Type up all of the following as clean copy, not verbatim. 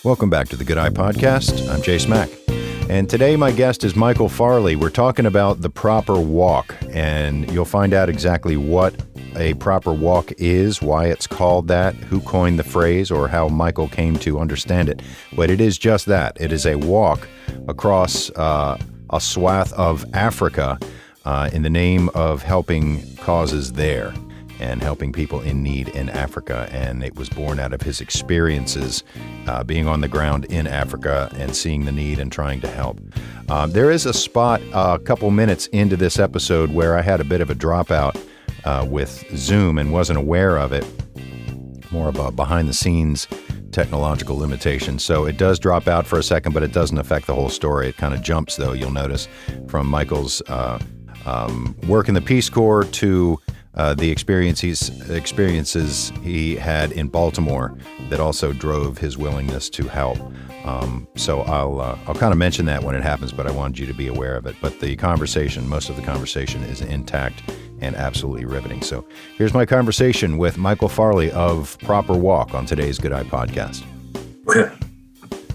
Welcome back to the Good Eye Podcast. I'm Chase Mack. And today my guest is Michael Farley. We're talking about the proper walk, and you'll find out exactly what a proper walk is, why it's called that, who coined the phrase, or how Michael came to understand it. But it is just that. It is a walk across a swath of Africa in the name of helping causes there and helping people in need in Africa. And it was born out of his experiences being on the ground in Africa and seeing the need and trying to help. There is a spot a couple minutes into this episode where I had a bit of a dropout with Zoom and wasn't aware of it. More of a behind-the-scenes technological limitation. So it does drop out for a second, but it doesn't affect the whole story. It kind of jumps, though, you'll notice, from Michael's work in the Peace Corps to the experiences he had in Baltimore that also drove his willingness to help. So I'll kind of mention that when it happens, but I wanted you to be aware of it. But the conversation, most of the conversation is intact and absolutely riveting. So here's my conversation with Michael Farley of Proper Walk on today's Good Eye Podcast. Okay.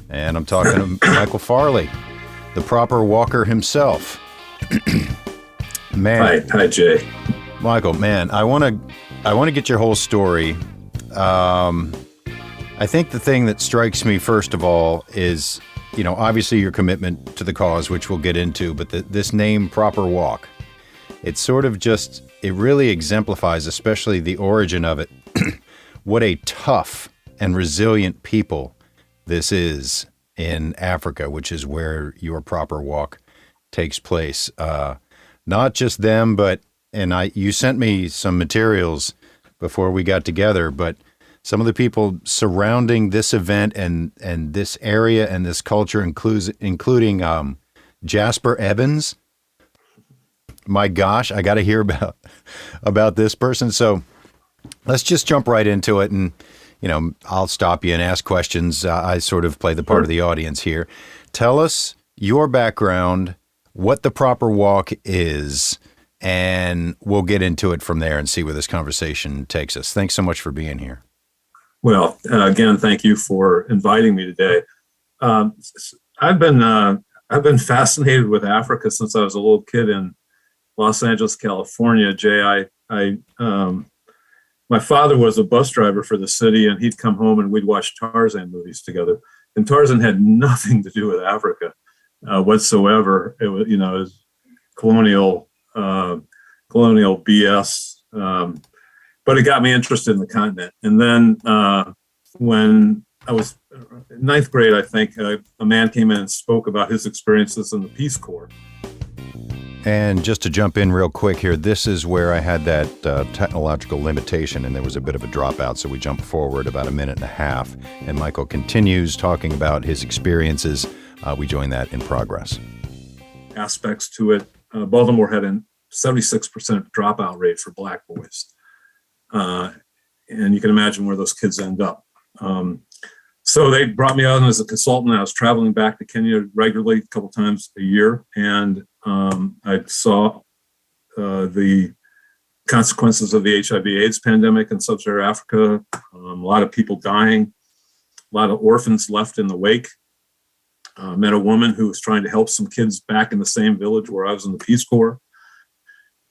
And I'm talking to Michael Farley, the proper walker himself. Man. Hi, Jay. Michael, man, I want to get your whole story. I think the thing that strikes me first of all is, obviously your commitment to the cause, which we'll get into, but this name, Proper Walk, it's sort of just, it really exemplifies, especially the origin of it, what a tough and resilient people this is in Africa, which is where your Proper Walk takes place. Not just them, but you sent me some materials before we got together, but some of the people surrounding this event and this area and this culture including Jasper Evans. My gosh, I got to hear about this person. So let's just jump right into it, and I'll stop you and ask questions. I sort of play the part of the audience here. Tell us your background, what the Proper Walk is, and we'll get into it from there and see where this conversation takes us. Thanks so much for being here. Well, again, thank you for inviting me today. I've been fascinated with Africa since I was a little kid in Los Angeles, California. Jay, my father was a bus driver for the city, and he'd come home and we'd watch Tarzan movies together. And Tarzan had nothing to do with Africa whatsoever. It was, it was colonial BS. But it got me interested in the continent. And then when I was in ninth grade, I think, a man came in and spoke about his experiences in the Peace Corps. And just to jump in real quick here, this is where I had that technological limitation and there was a bit of a dropout. So we jump forward about a minute and a half and Michael continues talking about his experiences. We join that in progress. Aspects to it. Baltimore had a 76% dropout rate for Black boys. And you can imagine where those kids end up. So they brought me on as a consultant. I was traveling back to Kenya regularly, a couple times a year. And I saw the consequences of the HIV/AIDS pandemic in sub-Sahara Africa. A lot of people dying, a lot of orphans left in the wake. Met a woman who was trying to help some kids back in the same village where I was in the Peace Corps.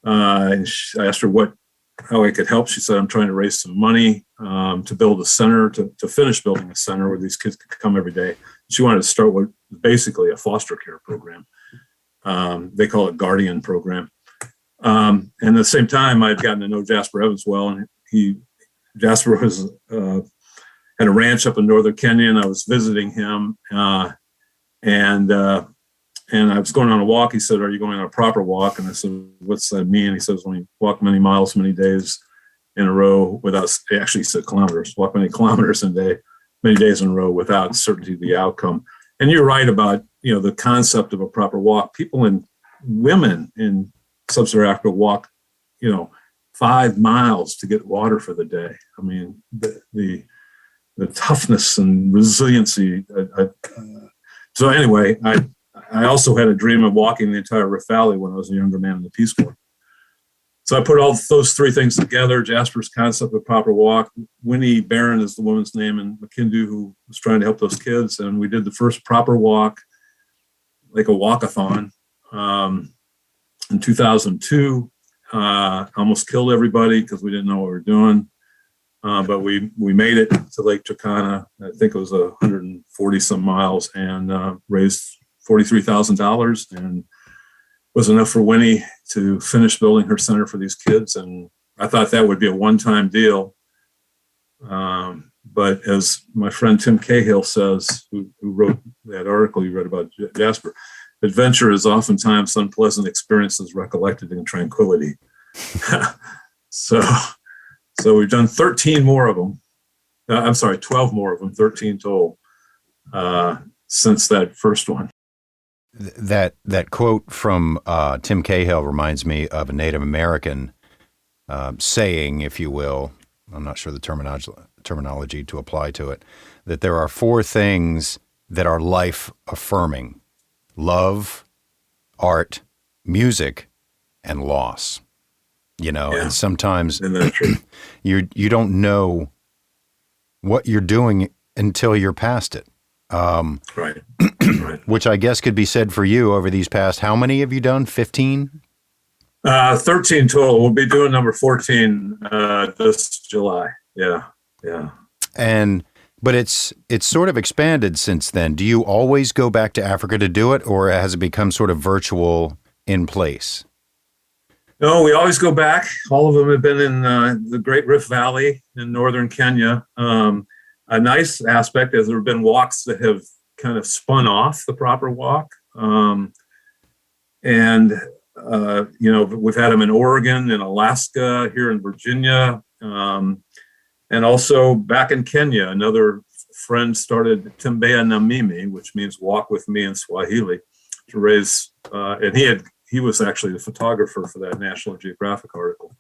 And I asked her how I could help. She said, I'm trying to raise some money to build a center, to finish building a center where these kids could come every day. She wanted to start with basically a foster care program. They call it Guardian program. And at the same time, I'd gotten to know Jasper Evans well. And Jasper had a ranch up in northern Kenya, and I was visiting him. And I was going on a walk. He said, are you going on a proper walk? And I said, what's that mean? He says, when you walk many miles, many days in a row without, actually he said kilometers, walk many kilometers a day, many days in a row without certainty of the outcome. And you're right about, the concept of a proper walk. Women in sub-Saharan Africa walk, 5 miles to get water for the day. I mean, the toughness and resiliency. So anyway, I also had a dream of walking the entire Rift Valley when I was a younger man in the Peace Corps. So I put all those three things together, Jasper's concept of proper walk. Winnie Barron is the woman's name, and Makindu, who was trying to help those kids. And we did the first proper walk, like a walkathon, in 2002. Almost killed everybody because we didn't know what we were doing. But we made it to Lake Turkana. I think it was 140 some miles, and raised $43,000, and was enough for Winnie to finish building her center for these kids. And I thought that would be a one-time deal. But as my friend Tim Cahill says, who wrote that article you read about Jasper, adventure is oftentimes unpleasant experiences recollected in tranquility. So we've done 13 more of them. 12 more of them, 13 total, since that first one. That quote from Tim Cahill reminds me of a Native American saying, if you will. I'm not sure the terminology to apply to it, that there are four things that are life affirming: love, art, music, and loss. And sometimes you don't know what you're doing until you're past it. Right. Which I guess could be said for you over these past, how many have you done? 15? 13 total. We'll be doing number 14 this July. Yeah. But it's sort of expanded since then. Do you always go back to Africa to do it, or has it become sort of virtual in place? No, we always go back. All of them have been in the Great Rift Valley in northern Kenya. A nice aspect is there have been walks that have kind of spun off the proper walk. We've had them in Oregon, in Alaska, here in Virginia, and also back in Kenya. Another friend started Tembea na Mimi, which means walk with me in Swahili, to raise, and he was actually the photographer for that National Geographic article,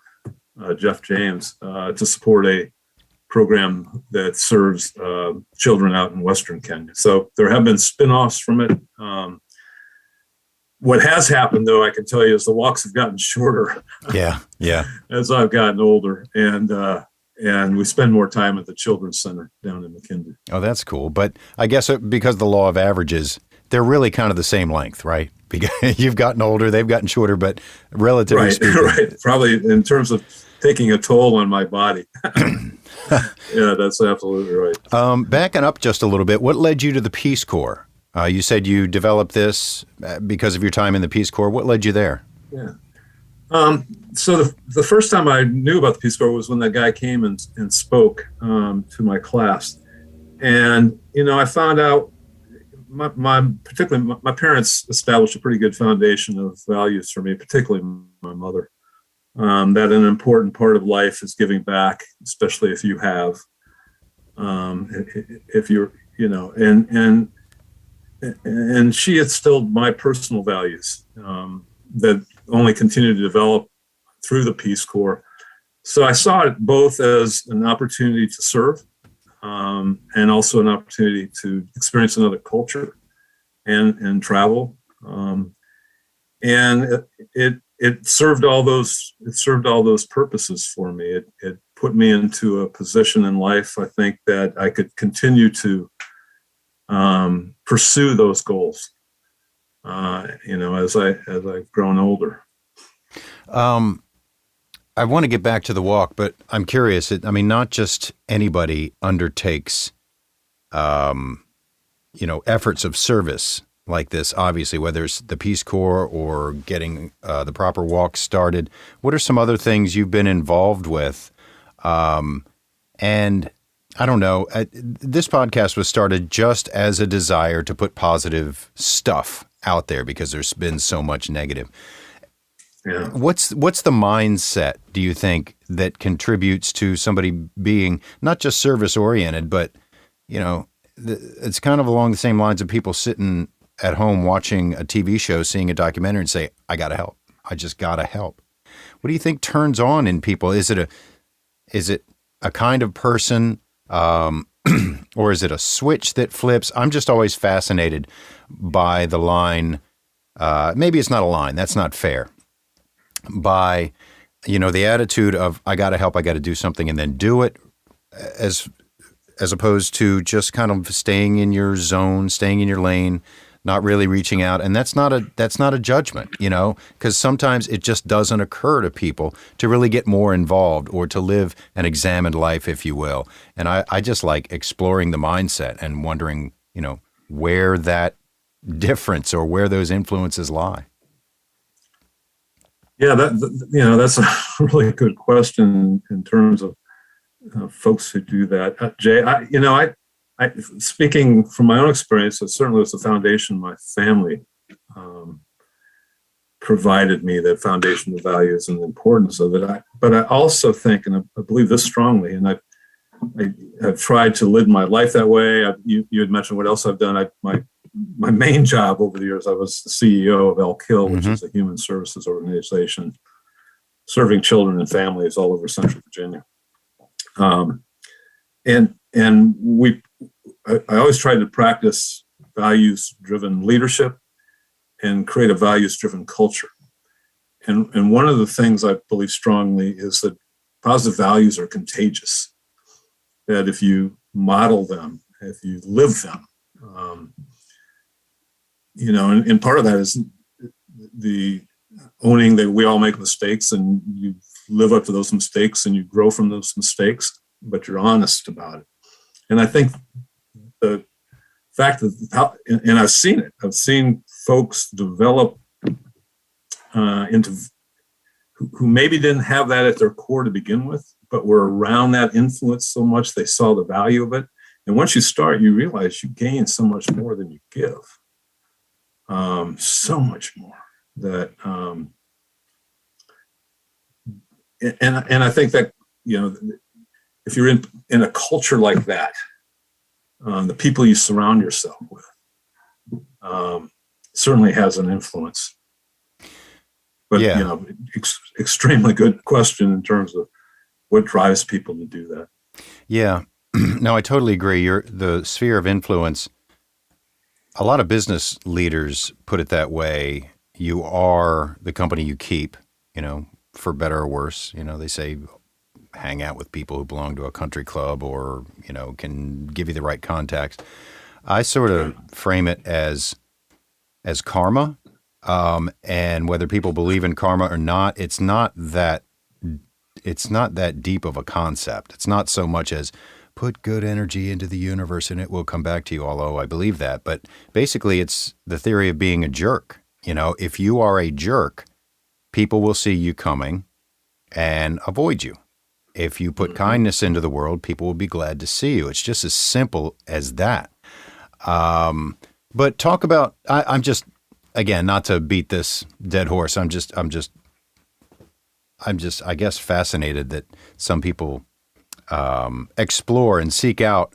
Jeff James, to support a program that serves children out in Western Kenya. So there have been spin-offs from it. What has happened, though, I can tell you, is the walks have gotten shorter. Yeah. As I've gotten older, and we spend more time at the Children's Center down in Makindu. Oh, that's cool. But I guess because of the law of averages, they're really kind of the same length, right? Because you've gotten older, they've gotten shorter, but relatively speaking. Right. Probably in terms of taking a toll on my body. Yeah, that's absolutely right. Backing up just a little bit, what led you to the Peace Corps? You said you developed this because of your time in the Peace Corps. What led you there? Yeah. So the first time I knew about the Peace Corps was when that guy came and spoke to my class. And, I found out particularly my parents established a pretty good foundation of values for me, particularly my mother. That an important part of life is giving back, especially if you have, if you're, and she instilled my personal values that only continue to develop through the Peace Corps. So I saw it both as an opportunity to serve and also an opportunity to experience another culture and travel. And it served all those purposes for me. It put me into a position in life, I think, that I could continue to pursue those goals. As I've grown older. I want to get back to the walk, but I'm curious. Not just anybody undertakes, efforts of service like this, obviously, whether it's the Peace Corps or getting the proper walk started. What are some other things you've been involved with? And I don't know, this podcast was started just as a desire to put positive stuff out there because there's been so much negative. Yeah. What's the mindset, do you think, that contributes to somebody being not just service oriented, but, it's kind of along the same lines of people sitting at home watching a TV show, seeing a documentary and say, I got to help. I just got to help. What do you think turns on in people? Is it a kind of person, or is it a switch that flips? I'm just always fascinated by the line. Maybe it's not a line. That's not fair. By the attitude of I got to help, I got to do something, and then do it, as opposed to just kind of staying in your zone, staying in your lane, not really reaching out. And that's not a judgment, because sometimes it just doesn't occur to people to really get more involved or to live an examined life, if you will. And I just like exploring the mindset and wondering, where that difference or where those influences lie. Yeah, that's a really good question in terms of folks who do that. Jay, I speaking from my own experience, it certainly was the foundation my family provided me, that foundation of values and the importance of it. But I also think, and I believe this strongly, and I've tried to live my life that way. You had mentioned what else I've done. My main job over the years, I was the CEO of Elk Hill, which is a human services organization serving children and families all over Central Virginia. And I always tried to practice values-driven leadership and create a values-driven culture. And one of the things I believe strongly is that positive values are contagious. That if you model them, if you live them, and part of that is the owning that we all make mistakes, and you live up to those mistakes and you grow from those mistakes, but you're honest about it. And I think the fact that, and I've seen it, I've seen folks develop into who maybe didn't have that at their core to begin with, but were around that influence so much they saw the value of it. And once you start, you realize you gain so much more than you give. So much more that, and I think that, if you're in a culture like that, the people you surround yourself with certainly has an influence. But, extremely good question in terms of what drives people to do that. Yeah. No, I totally agree. The sphere of influence, a lot of business leaders put it that way. You are the company you keep, for better or worse. They say hang out with people who belong to a country club or, can give you the right contacts. I sort of frame it as karma. And whether people believe in karma or not, it's not that deep of a concept. It's not so much as put good energy into the universe and it will come back to you, although I believe that. But basically, it's the theory of being a jerk. If you are a jerk, people will see you coming and avoid you. If you put kindness into the world, people will be glad to see you. It's just as simple as that. But talk about, I'm just, again, not to beat this dead horse. I'm just, I guess, fascinated that some people explore and seek out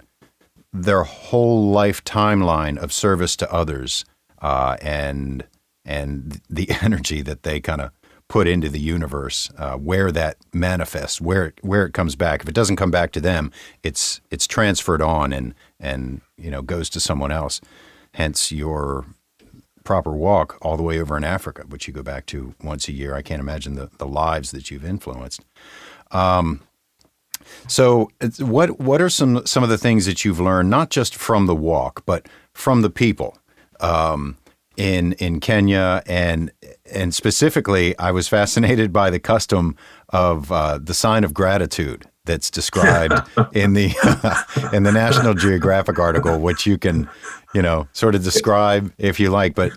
their whole life timeline of service to others, and the energy that they kind of put into the universe, where that manifests, where it comes back. If it doesn't come back to them, it's transferred on and goes to someone else. Hence your proper walk all the way over in Africa, which you go back to once a year. I can't imagine the lives that you've influenced. So what are some of the things that you've learned, not just from the walk, but from the people in Kenya, and specifically, I was fascinated by the custom of the sign of gratitude that's described in the National Geographic article, which you can, sort of describe if you like. But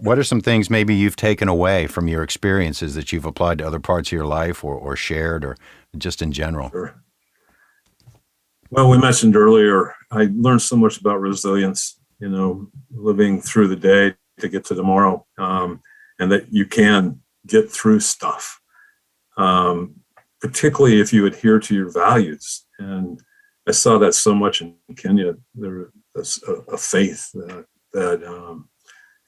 what are some things maybe you've taken away from your experiences that you've applied to other parts of your life or shared or just in general? Sure. Well, we mentioned earlier, I learned so much about resilience, living through the day to get to tomorrow, and that you can get through stuff, particularly if you adhere to your values. And I saw that so much in Kenya. There was a faith that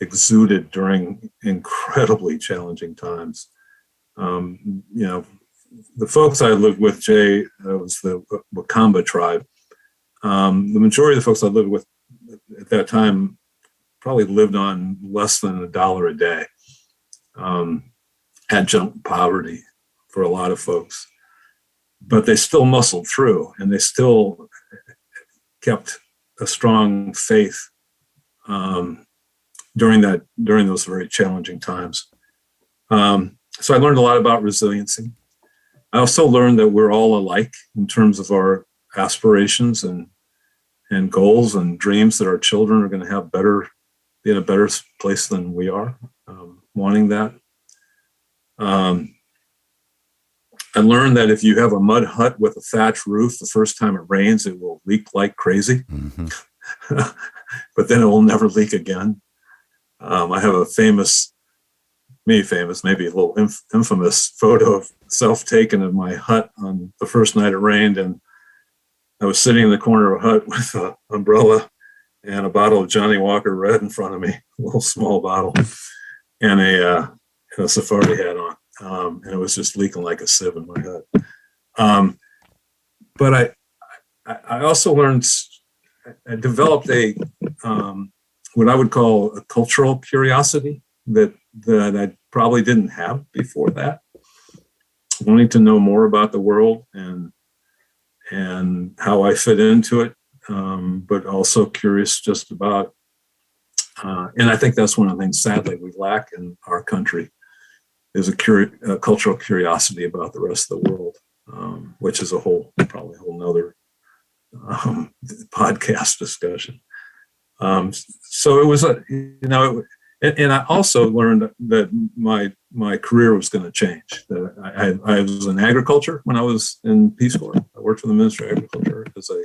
exuded during incredibly challenging times. The folks I lived with, Jay, was the Wakamba tribe. The majority of the folks I lived with at that time probably lived on less than $1 a day, adjunct poverty. for a lot of folks, but they still muscled through, and they still kept a strong faith during those very challenging times. So I learned a lot about resiliency. I also learned that we're all alike in terms of our aspirations and goals and dreams, that our children are going to be in a better place than we are, wanting that. I learned that if you have a mud hut with a thatch roof, the first time it rains, it will leak like crazy, mm-hmm. But then it will never leak again. I have a maybe a little infamous photo of self-taken of my hut on the first night it rained. And I was sitting in the corner of a hut with an umbrella and a bottle of Johnny Walker Red in front of me, a little small bottle, and a safari hat on. And it was just leaking like a sieve in my hut. But I also learned, I developed what I would call a cultural curiosity that I probably didn't have before that. Wanting to know more about the world and how I fit into it, but also curious just about, and I think that's one of the things, sadly, we lack in our country, is a cultural curiosity about the rest of the world, which is probably a whole nother podcast discussion. So it was and I also learned that my career was going to change. That I was in agriculture when I was in Peace Corps. I worked for the Ministry of Agriculture as a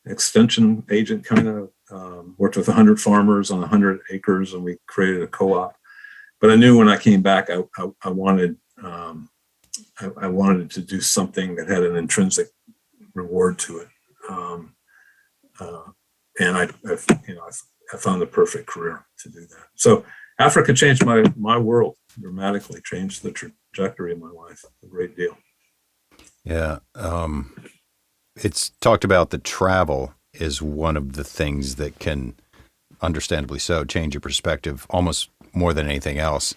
extension agent, kind of worked with 100 farmers on 100 acres, and we created a co-op. But I knew when I came back, I wanted to do something that had an intrinsic reward to it, and I found the perfect career to do that. So Africa changed my world dramatically, changed the trajectory of my life a great deal. Yeah, it's talked about that travel is one of the things that can, understandably so, change your perspective almost more than anything else.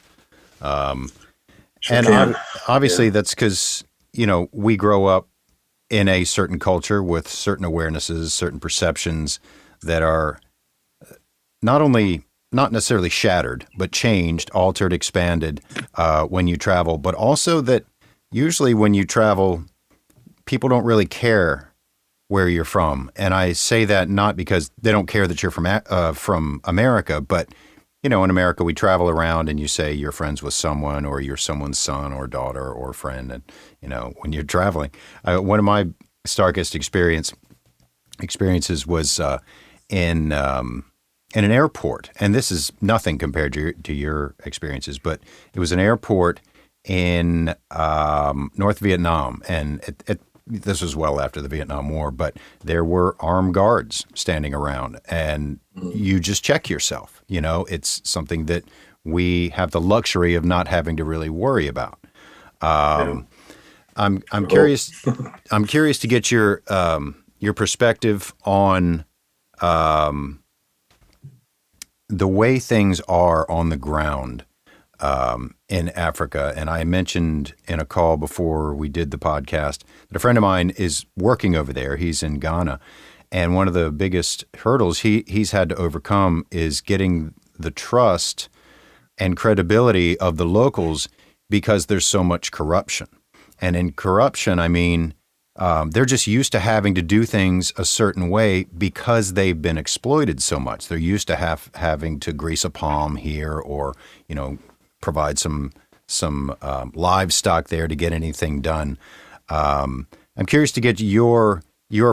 Obviously that's because, we grow up in a certain culture with certain awarenesses, certain perceptions that are not necessarily shattered, but changed, altered, expanded when you travel, but also that usually when you travel, people don't really care where you're from. And I say that not because they don't care that you're from America, but in America, we travel around and you say you're friends with someone or you're someone's son or daughter or friend. And, when you're traveling, one of my starkest experiences was in an airport. And this is nothing compared to your experiences, but it was an airport in North Vietnam. And this was well after the Vietnam War, but there were armed guards standing around, and you just check yourself. It's something that we have the luxury of not having to really worry about. I'm curious. I'm curious to get your perspective on the way things are on the ground in Africa. And I mentioned in a call before we did the podcast that a friend of mine is working over there. He's in Ghana. And one of the biggest hurdles he's had to overcome is getting the trust and credibility of the locals because there's so much corruption. And in corruption, I mean, they're just used to having to do things a certain way because they've been exploited so much. They're used to having to grease a palm here or, provide some livestock there to get anything done. I'm curious to get your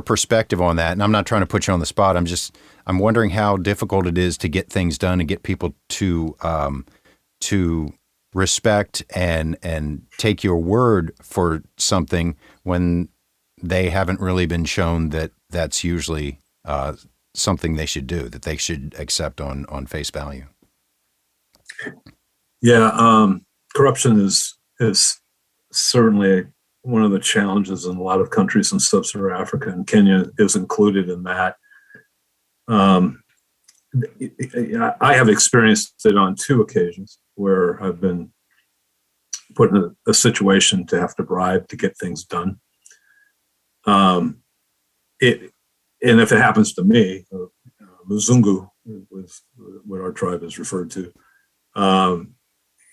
perspective on that. And I'm not trying to put you on the spot. I'm wondering how difficult it is to get things done and get people to respect and take your word for something when they haven't really been shown that that's usually something they should do, that they should accept on face value. Yeah, corruption is certainly one of the challenges in a lot of countries in sub-Sahara Africa, and Kenya is included in that. I have experienced it on two occasions where I've been put in a situation to have to bribe to get things done. And if it happens to me, Mzungu was what our tribe is referred to.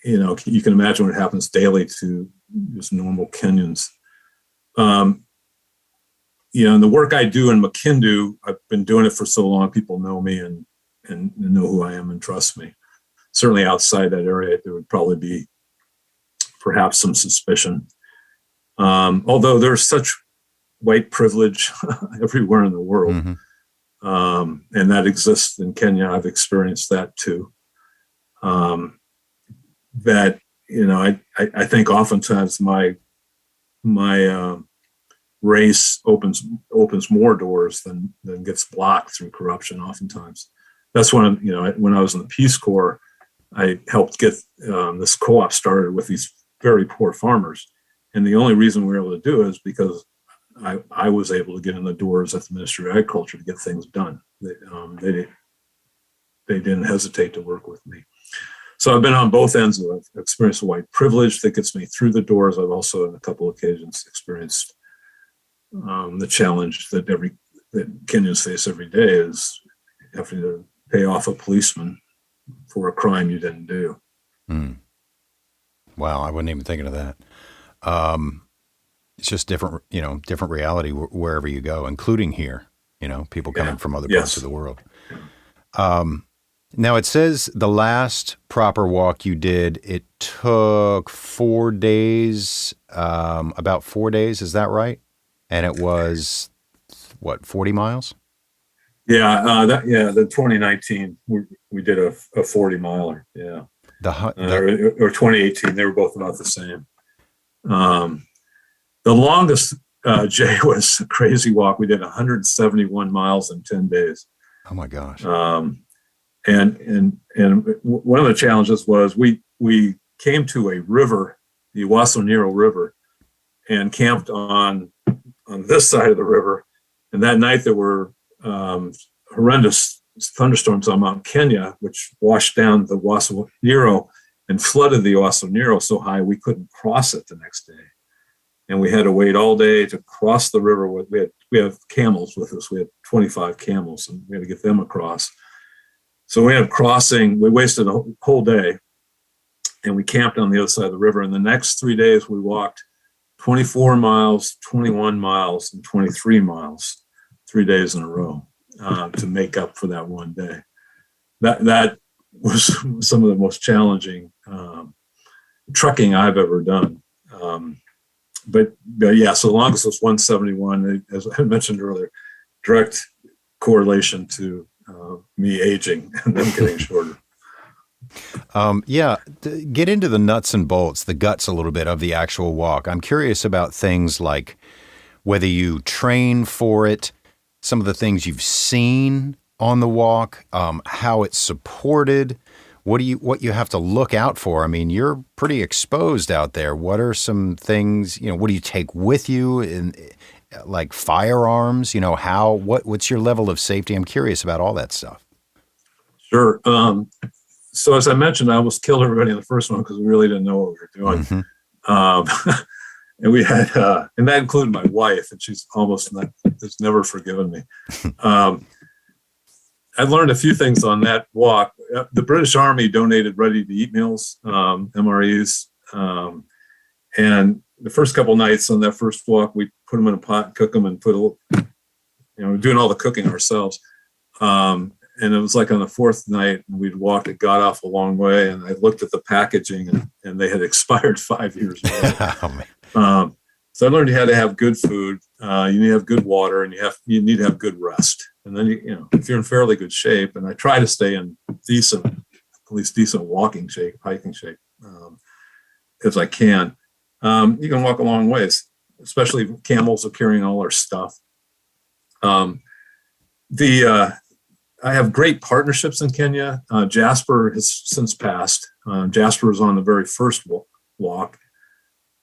You can imagine what happens daily to just normal Kenyans. And the work I do in Makindu, I've been doing it for so long, people know me and know who I am and trust me. Certainly outside that area, there would probably be perhaps some suspicion. Although there's such white privilege everywhere in the world. Mm-hmm. And that exists in Kenya. I've experienced that too. That, I think oftentimes my race opens more doors than gets blocked through corruption oftentimes. That's when I was in the Peace Corps, I helped get this co-op started with these very poor farmers. And the only reason we were able to do it is because I was able to get in the doors at the Ministry of Agriculture to get things done. They didn't hesitate to work with me. So I've been on both ends of it. I've experienced white privilege that gets me through the doors. I've also, on a couple of occasions, experienced the challenge that Kenyans face every day is having to pay off a policeman for a crime you didn't do. Mm. Wow, I wasn't even thinking of that. It's just different reality wherever you go, including here, people coming from other parts of the world. Now it says the last proper walk you did, it took 4 days, about 4 days. Is that right? And it was 40 miles? Yeah. The 2019, we did a 40 miler. Yeah. Or 2018, they were both about the same. The longest, Jay, was a crazy walk. We did 171 miles in 10 days. Oh my gosh. And one of the challenges was we came to a river, the Wasoniro River, and camped on this side of the river. And that night there were horrendous thunderstorms on Mount Kenya, which washed down the Wasoniro and flooded the Wasoniro so high we couldn't cross it the next day. And we had to wait all day to cross the river. We have camels with us. We had 25 camels, and we had to get them across. So we had crossing. We wasted a whole day, and we camped on the other side of the river. And the next 3 days, we walked 24 miles, 21 miles, and 23 miles, 3 days in a row, to make up for that one day. That was some of the most challenging trucking I've ever done. But yeah, so the longest was 171, as I mentioned earlier, direct correlation to me aging and then getting shorter. Get into the nuts and bolts, the guts a little bit of the actual walk. I'm curious about things like whether you train for it, some of the things you've seen on the walk, how it's supported, what you have to look out for. I mean, you're pretty exposed out there. What are some things, what do you take with you in like firearms, what's your level of safety? I'm curious about all that stuff. Sure. So as I mentioned, I almost killed everybody in the first one because we really didn't know what we were doing. Mm-hmm. And we had, and that included my wife, and she's has never forgiven me. I learned a few things on that walk. The British Army donated ready-to-eat meals, MREs, and the first couple nights on that first walk, we put them in a pot, cook them, and doing all the cooking ourselves. And it was like on the fourth night, we'd walked, it got off a long way, and I looked at the packaging, and they had expired 5 years ago. So I learned you had to have good food, you need to have good water, and you need to have good rest. And then, if you're in fairly good shape, and I try to stay in at least decent walking shape, hiking shape, as I can, you can walk a long ways, especially camels are carrying all our stuff. I have great partnerships in Kenya. Jasper has since passed. Jasper was on the very first walk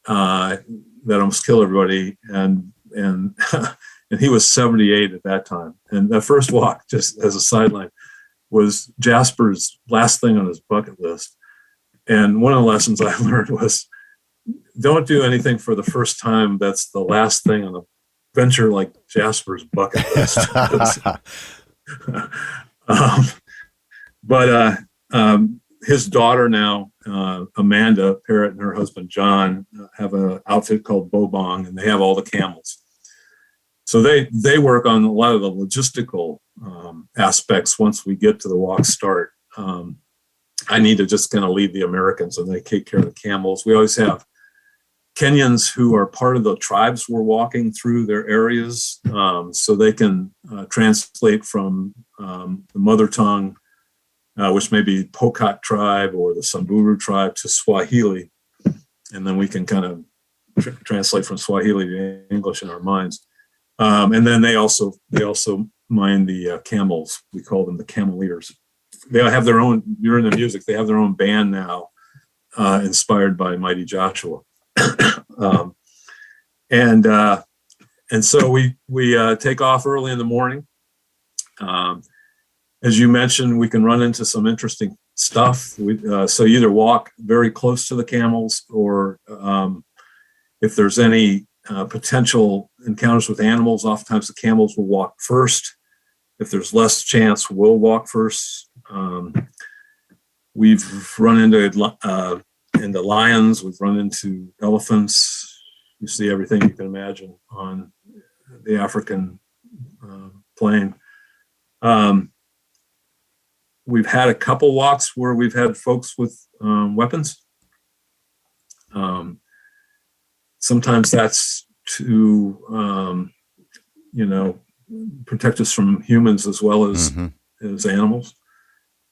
that almost killed everybody, and and he was 78 at that time. And that first walk, just as a sideline, was Jasper's last thing on his bucket list. And one of the lessons I learned was don't do anything for the first time that's the last thing on a venture like Jasper's bucket list. But his daughter now, Amanda Parrott, and her husband John have an outfit called Bobong, and they have all the camels. So they work on a lot of the logistical aspects once we get to the walk start. I need to just kind of lead the Americans, and they take care of the camels. We always have Kenyans who are part of the tribes we're walking through their areas, so they can translate from the mother tongue, which may be Pokot tribe or the Samburu tribe, to Swahili, and then we can kind of translate from Swahili to English in our minds. And then they also mind the camels. We call them the camel leaders. They have their own. You're in the music. They have their own band now, inspired by Mighty Joshua. And so we take off early in the morning. As you mentioned, we can run into some interesting stuff. So you either walk very close to the camels, or if there's any potential encounters with animals, oftentimes the camels will walk first. If there's less chance, we'll walk first. We've run into lions. We've run into elephants. You see everything you can imagine on the African plain. We've had a couple walks where we've had folks with weapons. Sometimes that's to, protect us from humans as well as animals,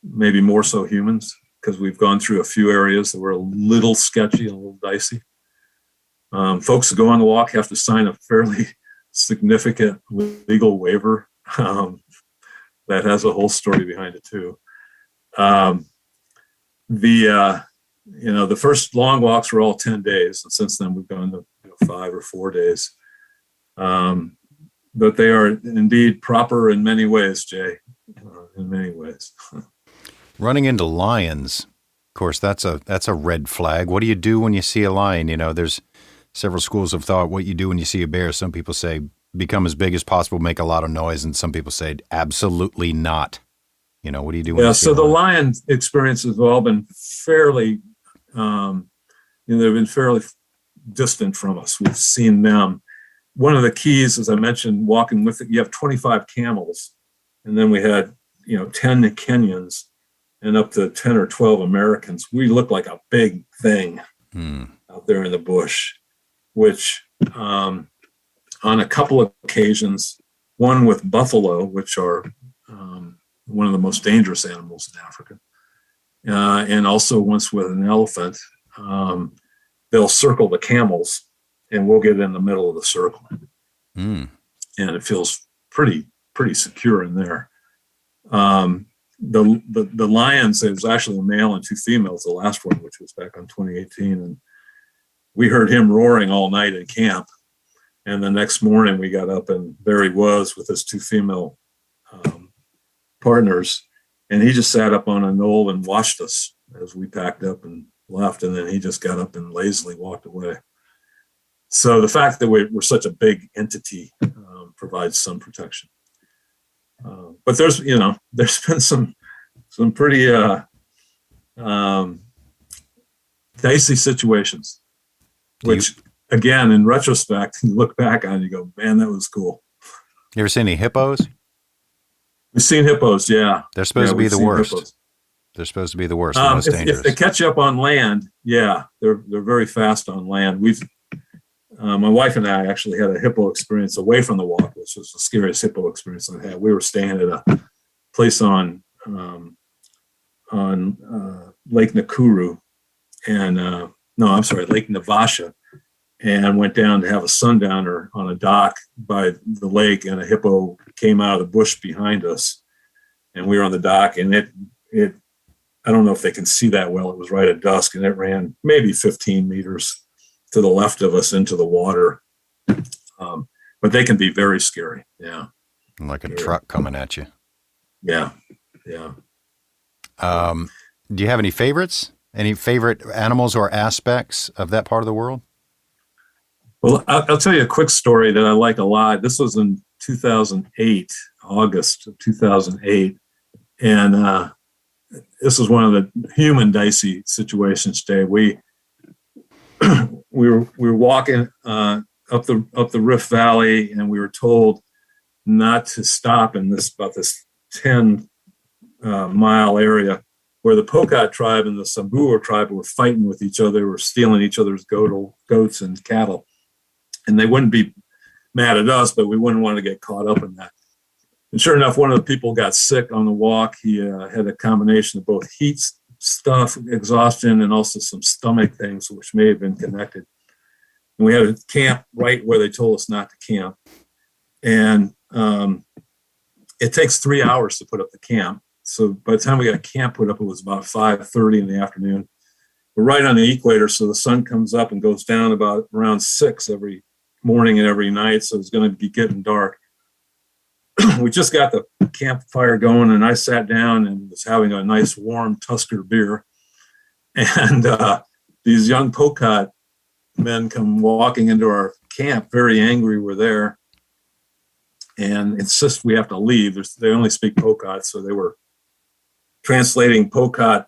maybe more so humans, because we've gone through a few areas that were a little sketchy and a little dicey. Folks who go on the walk have to sign a fairly significant legal waiver that has a whole story behind it too. The first long walks were all 10 days, and since then we've gone to 5 or 4 days. But they are indeed proper in many ways, Jay, in many ways. Running into lions, of course, that's a red flag. What do you do when you see a lion? There's several schools of thought. What you do when you see a bear, some people say become as big as possible, make a lot of noise, and some people say absolutely not. What do you do when you see a lion? So the lion experiences have all been fairly, they've been fairly distant from us. We've seen them. One of the keys, as I mentioned, walking with it, you have 25 camels, and then we had 10 Kenyans and up to 10 or 12 Americans. We look like a big thing out there in the bush, which on a couple of occasions, one with buffalo, which are one of the most dangerous animals in Africa, and also once with an elephant, they'll circle the camels, and we'll get in the middle of the circle, and it feels pretty secure in there. The lions, it was actually a male and 2 females, the last one, which was back on 2018, and we heard him roaring all night in camp. And the next morning we got up, and there he was with his 2 female partners, and he just sat up on a knoll and watched us as we packed up and left, and then he just got up and lazily walked away. So the fact that we're such a big entity provides some protection. But there's been some pretty dicey situations, which again, in retrospect, you look back on it and you go, man, that was cool. You ever seen any hippos? We've seen hippos, yeah. They're supposed to be the worst. Hippos. They're supposed to be the worst, the most dangerous. If they catch you up on land, yeah, they're very fast on land. My wife and I actually had a hippo experience away from the walk, which was the scariest hippo experience I had. We were staying at a place on Lake Nakuru, and Lake Navasha, and went down to have a sundowner on a dock by the lake, and a hippo came out of the bush behind us, and we were on the dock, and it I don't know if they can see that well. It was right at dusk, and it ran maybe 15 meters to the left of us into the water. But they can be very scary. Yeah. Like a truck coming at you. Yeah. Do you have any favorites? Any favorite animals or aspects of that part of the world? Well, I'll tell you a quick story that I like a lot. This was in 2008, August of 2008. And this was one of the human dicey situations, Dave. We were walking up the Rift Valley, and we were told not to stop in this 10 mile area where the Pokot tribe and the Samburu tribe were fighting with each other, were stealing each other's goats and cattle. And they wouldn't be mad at us, but we wouldn't want to get caught up in that. And sure enough, one of the people got sick on the walk. He had a combination of both heat stuff, exhaustion, and also some stomach things, which may have been connected. And we had a camp right where they told us not to camp. And it takes 3 hours to put up the camp. So by the time we got camp put up, it was about 5:30 in the afternoon. We're right on the equator, so the sun comes up and goes down about around 6 every morning and every night, so it's going to be getting dark. We just got the campfire going, and I sat down and was having a nice warm Tusker beer. And these young Pokot men come walking into our camp, very angry we're there, and insist we have to leave. They only speak Pokot, so they were translating Pokot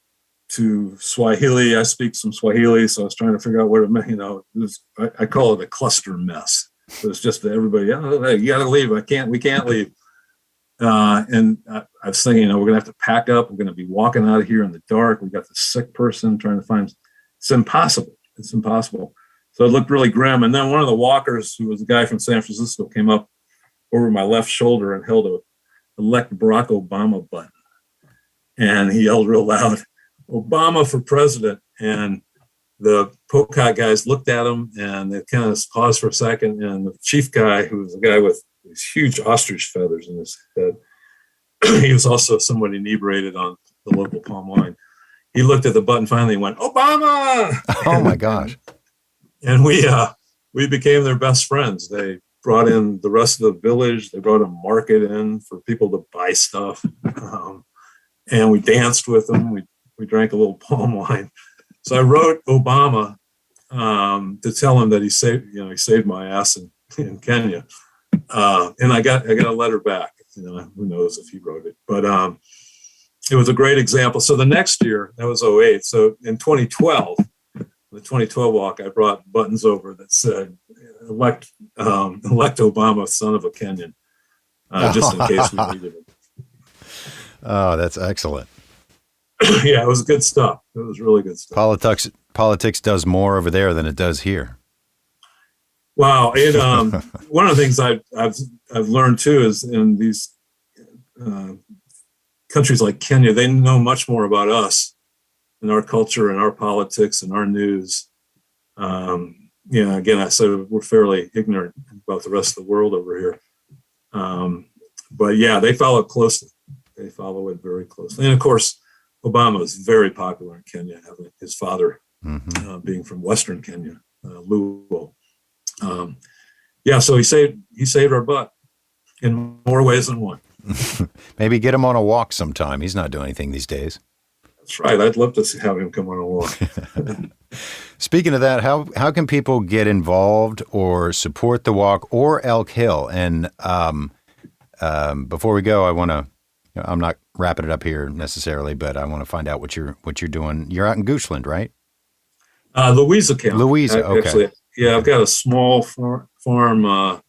to Swahili. I speak some Swahili, so I was trying to figure out what it meant. I call it a cluster mess. So it's just everybody, hey, you got to leave. We can't leave. And I was thinking, we're going to have to pack up. We're going to be walking out of here in the dark. We got the sick person trying to find. It's impossible. It's impossible. So it looked really grim. And then one of the walkers, who was a guy from San Francisco, came up over my left shoulder and held a elect Barack Obama button. And he yelled real loud, "Obama for president." And the Pokot guys looked at him, and they kind of paused for a second. And the chief guy, who was a guy with these huge ostrich feathers in his head, he was also somewhat inebriated on the local palm wine. He looked at the button finally and went, "Obama!" Oh my gosh! And we became their best friends. They brought in the rest of the village. They brought a market in for people to buy stuff, and we danced with them. We drank a little palm wine. So I wrote Obama to tell him that he saved my ass in Kenya, and I got a letter back. Who knows if he wrote it, but it was a great example. So the next year, that was 2008. So in 2012, the 2012 walk, I brought buttons over that said elect Obama, son of a Kenyan, just in case we needed it. Oh, that's excellent. Yeah, it was good stuff. It was really good stuff. Politics does more over there than it does here. Wow. One of the things I've learned too is in these countries like Kenya, they know much more about us and our culture and our politics and our news. Again, I said we're fairly ignorant about the rest of the world over here. But yeah, they follow it closely. They follow it very closely. And of course, Obama is very popular in Kenya, having his father being from Western Kenya, Luo. So he saved our butt in more ways than one. Maybe get him on a walk sometime. He's not doing anything these days. That's right. I'd love to have him come on a walk. Speaking of that, how can people get involved or support the walk or Elk Hill? And before we go, I want to. I'm not wrapping it up here necessarily, but I want to find out what you're doing. You're out in Goochland, right? Louisa County. Louisa, okay. Actually, yeah, I've got a small farm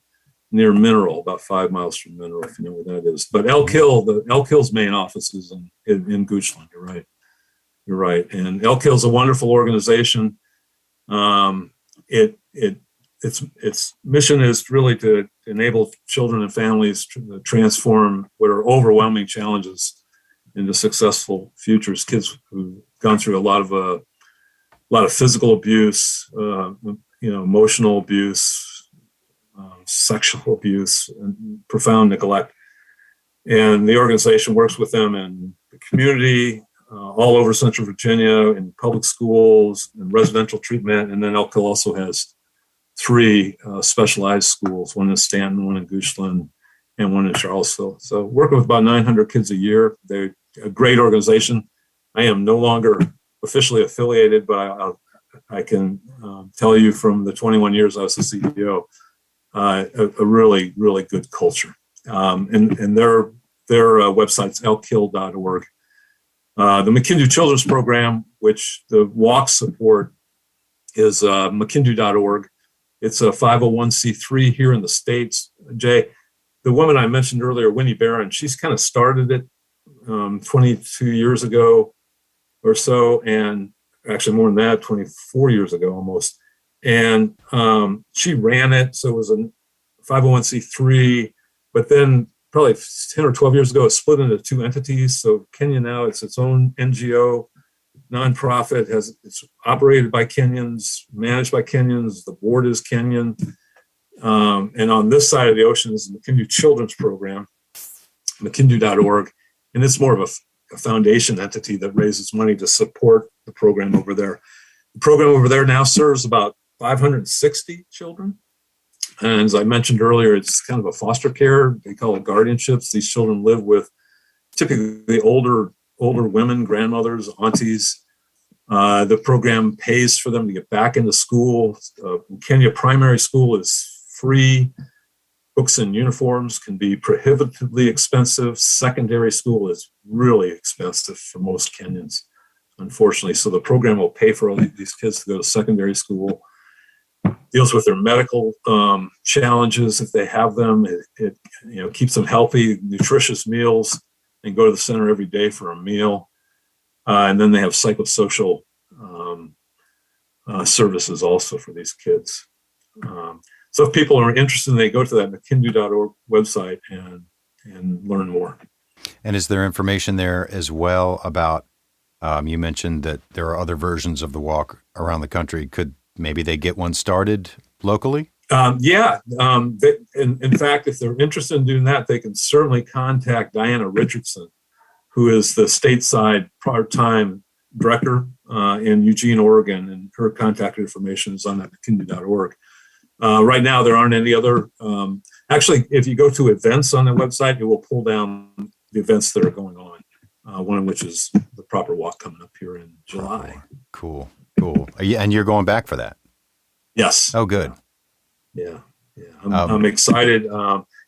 near Mineral, about 5 miles from Mineral, if you know where that is. But Elk Hill's main office is in Goochland. You're right. And Elk Hill's a wonderful organization. Its mission is really to enable children and families to transform what are overwhelming challenges into successful futures. Kids who've gone through a lot of physical abuse, emotional abuse, sexual abuse, and profound neglect. And the organization works with them in the community, all over Central Virginia, in public schools and residential treatment. And then Elk Hill also has 3 specialized schools, one in Stanton, one in Goochland, and one in Charlottesville. So working with about 900 kids a year. They're a great organization. I am no longer officially affiliated, but I can tell you from the 21 years I was the CEO, a really, really good culture. And their website's elkhill.org. The Makindu Children's Program, which the walk support, is makindu.org. It's a 501c3 here in the States. Jay, the woman I mentioned earlier, Winnie Barron, she's kind of started it 22 years ago or so, and actually more than that, 24 years ago almost. And she ran it, so it was a 501c3, but then probably 10 or 12 years ago, it split into two entities. So Kenya now, it's its own NGO, nonprofit, it's operated by Kenyans, managed by Kenyans, the board is Kenyan. And on this side of the ocean is the Makindu Children's Program, makindu.org. And it's more of a foundation entity that raises money to support the program over there. The program over there now serves about 560 children. And as I mentioned earlier, it's kind of a foster care. They call it guardianships. These children live with typically older women, grandmothers, aunties. The program pays for them to get back into school. In Kenya, primary school is free. Books and uniforms can be prohibitively expensive. Secondary school is really expensive for most Kenyans, unfortunately. So the program will pay for all these kids to go to secondary school. Deals with their medical challenges if they have them. It keeps them healthy, nutritious meals, and go to the center every day for a meal. And then they have psychosocial services also for these kids. So if people are interested, they go to that makindu.org website and learn more. And is there information there as well about, you mentioned that there are other versions of the walk around the country. Could maybe they get one started locally? Yeah. In fact, if they're interested in doing that, they can certainly contact Diana Richardson, who is the stateside part-time director in Eugene, Oregon, and her contact information is on makindu.org. Right now, there aren't any other. Actually, if you go to events on the website, it will pull down the events that are going on, one of which is the Proper Walk coming up here in July. Cool. And you're going back for that? Yes. Oh, good. Yeah. I'm excited.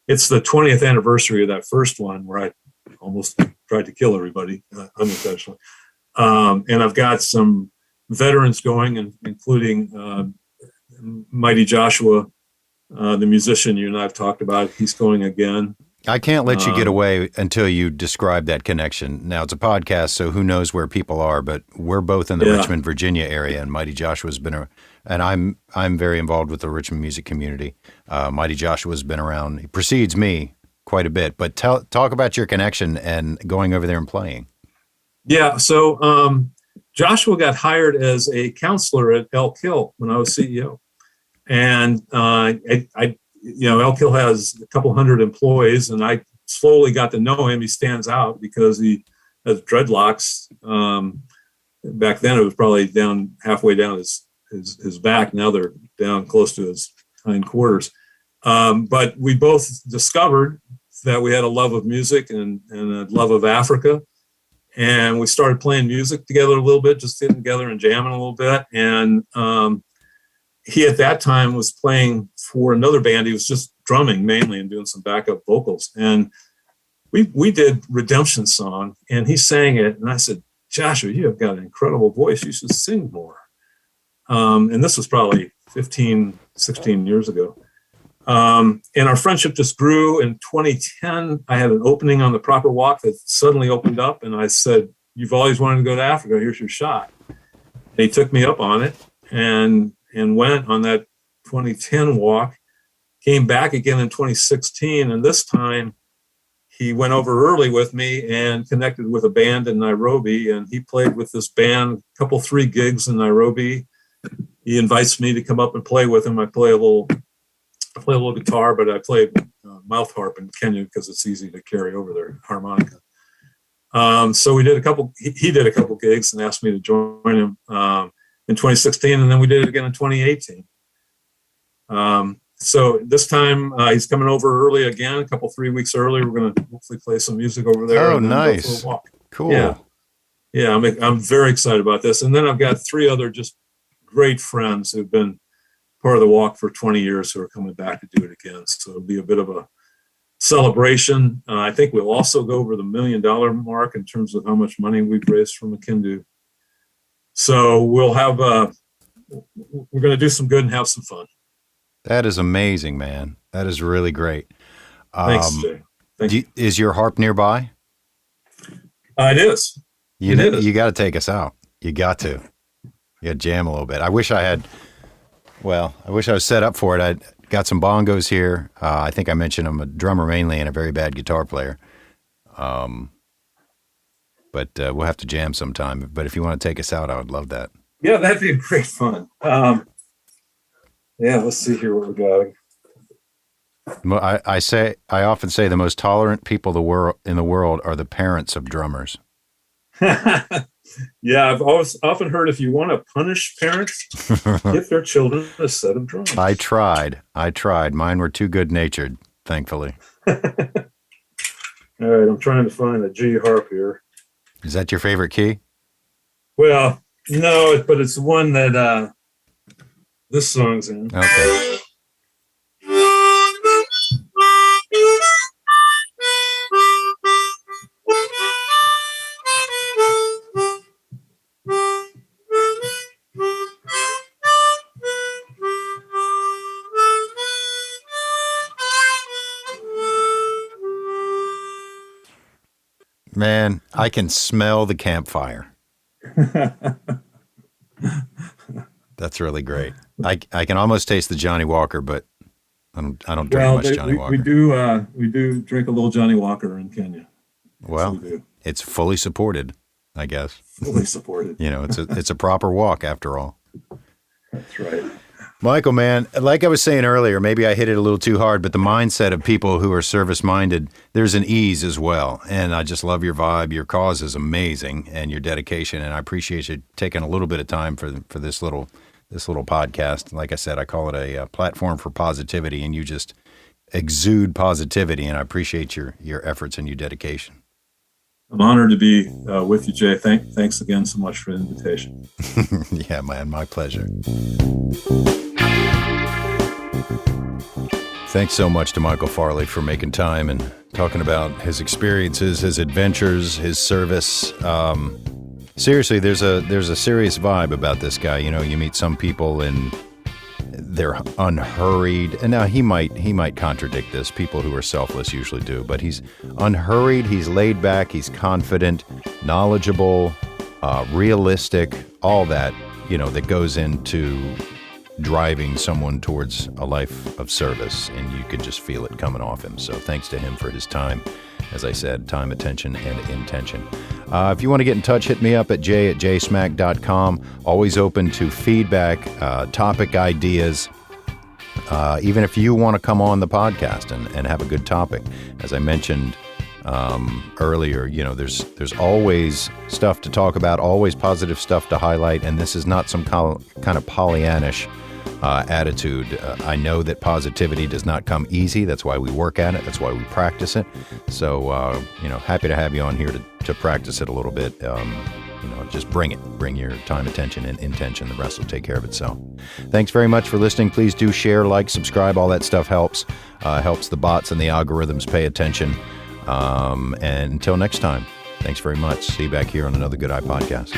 It's the 20th anniversary of that first one where I almost tried to kill everybody unintentionally. And I've got some veterans going, including Mighty Joshua, the musician you and I have talked about. He's going again. I can't let you get away until you describe that connection. Now, it's a podcast, so who knows where people are, but we're both in the Richmond, Virginia area, and Mighty Joshua's been and I'm very involved with the Richmond music community. Mighty Joshua's been around. He precedes me quite a bit, but talk about your connection and going over there and playing. Yeah, so Joshua got hired as a counselor at Elk Hill when I was CEO. And Elk Hill has a couple hundred employees, and I slowly got to know him. He stands out because he has dreadlocks. Back then, it was probably halfway down his back. Now they're down close to his hindquarters. But we both discovered that we had a love of music and a love of Africa. And we started playing music together a little bit, just sitting together and jamming a little bit. And he at that time was playing for another band. He was just drumming mainly and doing some backup vocals. And we did Redemption Song, and he sang it. And I said, Joshua, you have got an incredible voice. You should sing more. And this was probably 15, 16 years ago. And our friendship just grew. In 2010, I had an opening on the Proper Walk that suddenly opened up. And I said, you've always wanted to go to Africa. Here's your shot. And he took me up on it and went on that 2010 walk, came back again in 2016. And this time he went over early with me and connected with a band in Nairobi. And he played with this band, three gigs in Nairobi. He invites me to come up and play with him. I play a little guitar, but I play mouth harp in Kenya because it's easy to carry over there, harmonica. So we did he did a couple gigs and asked me to join him in 2016, and then we did it again in 2018. So this time he's coming over early again, 3 weeks early. We're going to hopefully play some music over there. Oh, nice. Go for a walk. Cool. Yeah. Yeah, I'm very excited about this. And then I've got 3 other just great friends who've been part of the walk for 20 years who are coming back to do it again. So it'll be a bit of a celebration. I think we'll also go over the $1 million mark in terms of how much money we've raised from Makindu. So we'll have we're going to do some good and have some fun. That is amazing, man. That is really great. Thanks, Jay. Thank you. Is your harp nearby? It is. You got to take us out. You got to. You got to jam a little bit. I wish I was set up for it. I got some bongos here. I think I mentioned I'm a drummer mainly and a very bad guitar player. But we'll have to jam sometime. But if you want to take us out, I would love that. Yeah, that'd be great fun. Yeah, let's see here what we got. I often say the most tolerant people in the world are the parents of drummers. Yeah, I've often heard if you want to punish parents, give their children a set of drums. I tried. Mine were too good-natured, thankfully. All right, I'm trying to find a G harp here. Is that your favorite key? Well, no, but it's one that this song's in. Okay. Man, I can smell the campfire. That's really great. I can almost taste the Johnny Walker, but I don't drink much Johnny Walker. We do drink a little Johnny Walker in Kenya. Well, it's fully supported, I guess. Fully supported. It's a proper walk after all. That's right. Michael, man, like I was saying earlier, maybe I hit it a little too hard, but the mindset of people who are service-minded, there's an ease as well. And I just love your vibe. Your cause is amazing and your dedication. And I appreciate you taking a little bit of time for this little podcast. Like I said, I call it a platform for positivity, and you just exude positivity. And I appreciate your efforts and your dedication. I'm honored to be with you, Jay. Thanks again so much for the invitation. Yeah, man, my pleasure. Thanks so much to Michael Farley for making time and talking about his experiences, his adventures, his service. Seriously, there's a serious vibe about this guy. You meet some people and they're unhurried, and now he might contradict this. People who are selfless usually do, but he's unhurried, he's laid back, he's confident, knowledgeable, realistic, all that, that goes into driving someone towards a life of service, and you could just feel it coming off him. So thanks to him for his time. As I said, time, attention, and intention. If you want to get in touch, hit me up at jay@jsmack.com. Always open to feedback, topic ideas, even if you want to come on the podcast and have a good topic. As I mentioned earlier, there's always stuff to talk about, always positive stuff to highlight, and this is not some kind of Pollyannish attitude. I know that positivity does not come easy. That's why we work at it. That's why we practice it. So, happy to have you on here to practice it a little bit. Just bring it. Bring your time, attention, and intention. The rest will take care of itself. Thanks very much for listening. Please do share, like, subscribe. All that stuff helps. Helps the bots and the algorithms pay attention. And until next time, thanks very much. See you back here on another Good Eye Podcast.